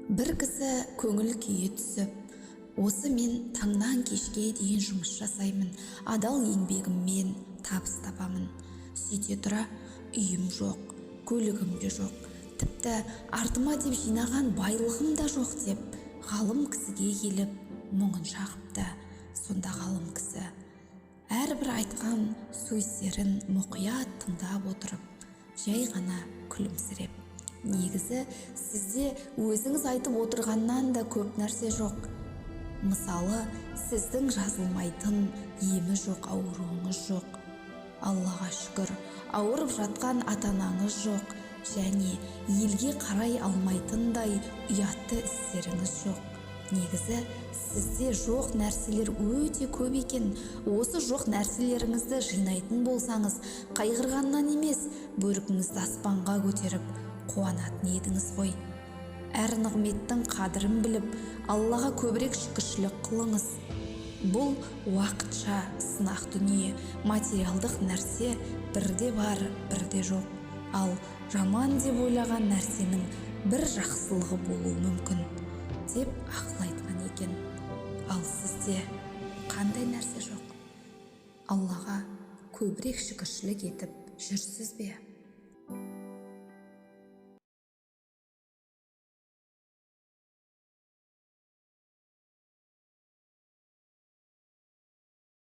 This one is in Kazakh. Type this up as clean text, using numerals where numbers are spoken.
Бір кісі көңіл күйе түсіп, осы мен таңнан кешке дейін жұмыс жасаймын, адал еңбегіммен табыс табамын. Сөйте тұра, үйім жоқ, көлігім де жоқ, тіпті артыма деп жинаған байлығым да жоқ деп, ғалым кісіге келіп, мұңын шағыпты. Сонда ғалым кісі әрбір айтқан сөздерін мұқият тыңдап отырып, жай ғана күлімсіреп: негізі сізде өзіңіз айтып отырғаннан да көп нәрсе жоқ. Мысалы, сіздің жазылмайтын емі жоқ ауруыңыз жоқ. Аллаға шүкір, ауырып жатқан ата-анаңыз жоқ, және елге қарай алмайтындай ұятты істеріңіз жоқ. Негізі сізде жоқ нәрселер өте көп екен. Осы жоқ нәрселеріңізді жинайтын болсаңыз, қайғырғаннан емес, бөркіңізді аспанға көтеріп қуанатын едіңіз ғой. Әр нығметтің қадірін біліп, Аллаға көбірек шүкіршілік қылыңыз. Бұл уақытша сынақ дүние, материалдық нәрсе бірде бар, бірде жоқ. Ал жаман деп ойлаған нәрсенің бір жақсылығы болуы мүмкін, деп ақыл айтқан екен. Ал сізде қандай нәрсе жоқ? Аллаға көбірек шүкіршілік етіп жүрсіз бе?